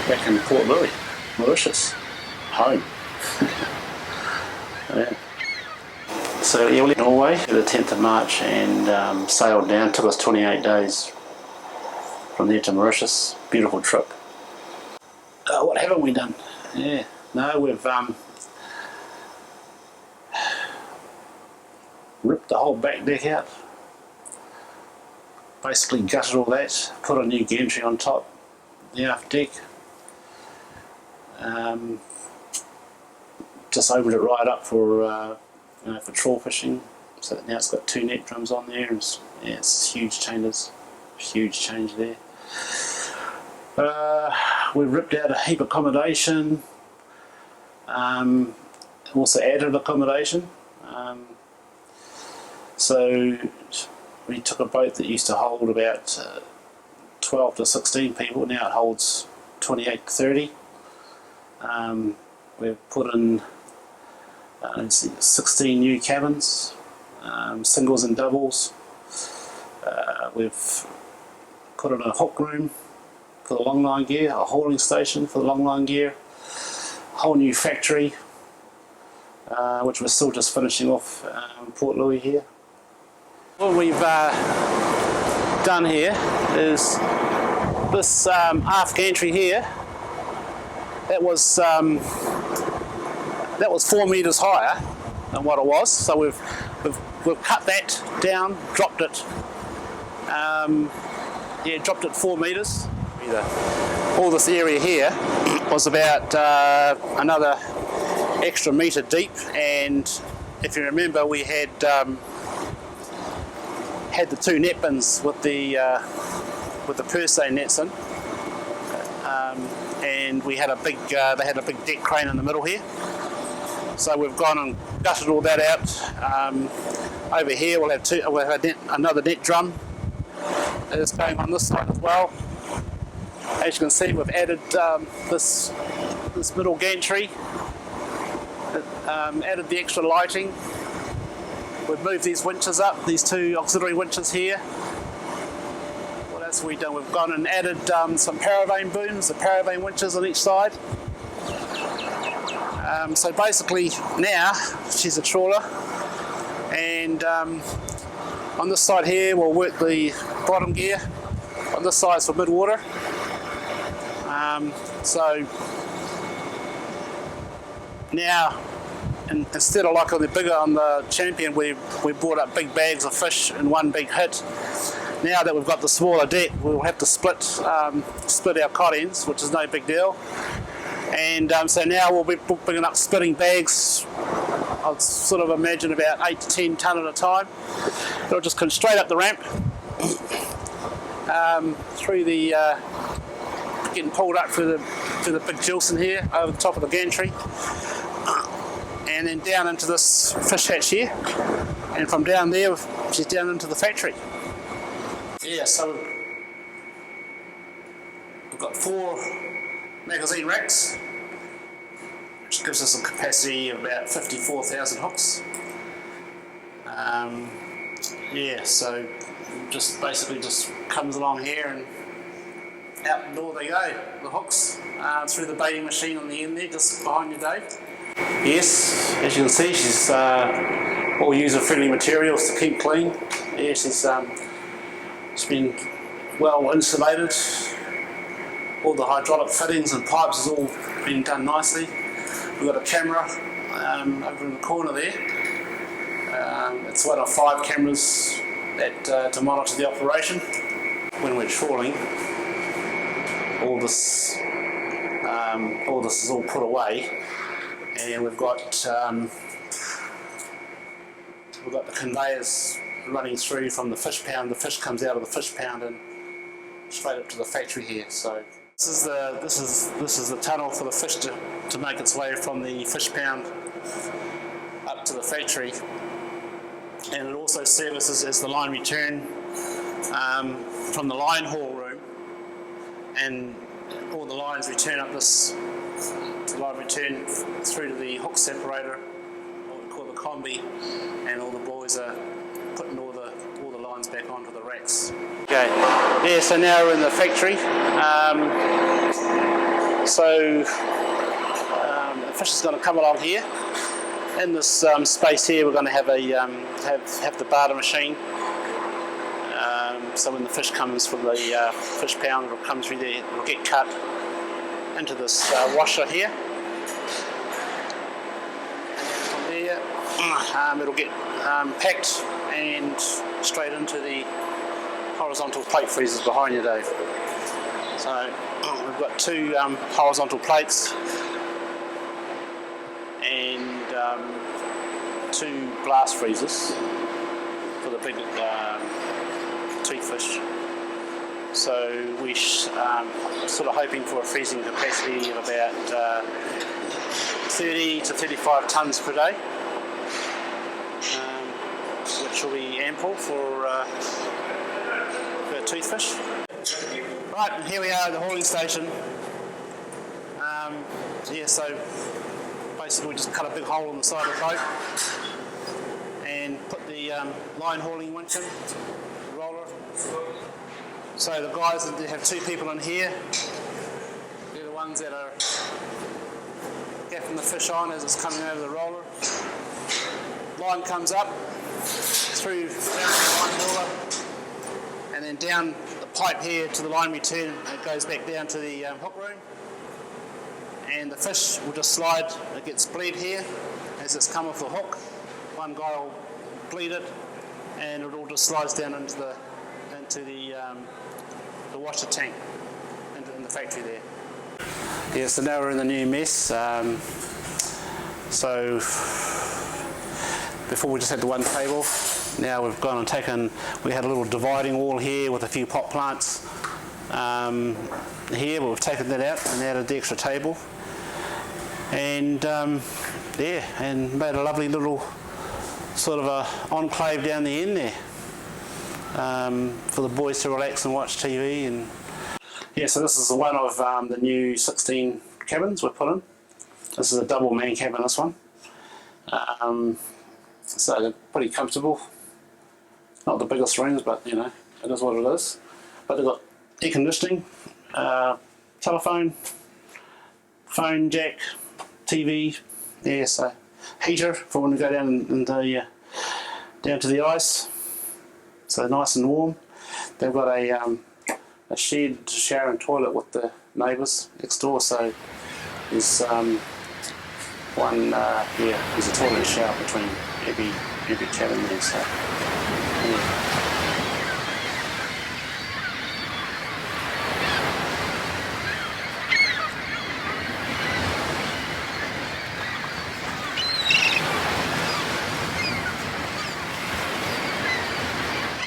back in Port Louis, Mauritius, home. Yeah. So yeah, we left Norway the 10th of March and sailed down. Took us 28 days from there to Mauritius. Beautiful trip. What haven't we done? Yeah, no, we've ripped the whole back deck out. Basically gutted all that, put a new gantry on top, the aft deck. Just opened it right up for for trawl fishing. So now it's got 2 net drums on there. And it's huge changes, huge change there. We've ripped out a heap of accommodation. Also added accommodation. So we took a boat that used to hold about 12 to 16 people. Now it holds 28 to 30. We've put in 16 new cabins, singles and doubles. We've put in a hook room for the longline gear, a hauling station for the longline gear, a whole new factory, which we're still just finishing off in Port Louis here. What we've done here is this aft gantry here. That was 4 metres higher than what it was. So we've cut that down, dropped it. Dropped it 4 metres. All this area here was about another extra metre deep, and if you remember, we had the 2 net bins with the per se nets in, and we had they had a big deck crane in the middle here. So we've gone and gutted all that out. Over here we'll have another net drum that's going on this side as well. As you can see, we've added this middle gantry, added the extra lighting. We've moved these winches up, these 2 auxiliary winches here. What else have we done? We've gone and added some paravane booms, the paravane winches on each side. So basically now she's a trawler, and on this side here we'll work the bottom gear. On this side's for mid-water. So now, instead of like on the Champion, we brought up big bags of fish in one big hit. Now that we've got the smaller deck, we'll have to split our cod ends, which is no big deal. And so now we'll be bringing up splitting bags. I'd sort of imagine about 8 to 10 tonne at a time. It'll just come straight up the ramp, through the getting pulled up through the big Gilson here over the top of the gantry, and then down into this fish hatch here, and from down there she's down into the factory. Yeah, so we've got 4 magazine racks, which gives us a capacity of about 54,000 hooks. So just basically just comes along here and out the door they go, the hooks, through the baiting machine on the end there, just behind you, Dave. Yes, as you can see, she's all user-friendly materials to keep clean. Yeah, she's been well insulated. All the hydraulic fittings and pipes has all been done nicely. We've got a camera over in the corner there. It's one of 5 cameras to monitor the operation. When we're trawling, all this is all put away, and we've got the conveyors running through from the fish pound. The fish comes out of the fish pound and straight up to the factory here. So this is the tunnel for the fish to make its way from the fish pound up to the factory, and it also services as the line return from the line haul room, and all the lines return up this line return through to the hook separator, what we call the combi, and all the boys are putting all the lines back onto the racks. Okay, yeah, so now we're in the factory. So the fish is going to come along here. In this space here, we're going to have a have the barter machine. So when the fish comes from the fish pound, it'll come through there. It'll get cut into this washer here. From there, it'll get packed and straight into the horizontal plate freezers behind you, Dave. So we've got two horizontal plates and two blast freezers for the big toothfish. So we sort of hoping for a freezing capacity of about 30 to 35 tonnes per day, which will be ample for toothfish. Right, and here we are at the hauling station. So basically we just cut a big hole in the side of the boat and put the line hauling winch in, the roller. So the guys that have two people in here, they're the ones that are gaffing the fish on as it's coming over the roller. Line comes up through the line hauler and then down the pipe here to the line return, and it goes back down to the hook room. And the fish will just slide, it gets bled here as it's come off the hook. One guy will bleed it and it all just slides down into the washer tank in the factory there. Yeah, so now we're in the new mess. So before we just had the one table, now we've gone and taken, we had a little dividing wall here with a few pot plants here, but we've taken that out and added the extra table. And and made a lovely little sort of a enclave down the end there for the boys to relax and watch TV. And so this is one of the new 16 cabins we've put in. This is a double man cabin, this one. So they're pretty comfortable. Not the biggest rooms, but you know, it is what it is. But they've got air conditioning, telephone, phone jack, TV, so heater for when we go down down to the ice, so nice and warm. They've got a shared shower and toilet with the neighbours next door, so there's there's a toilet and shower between every cabin there, so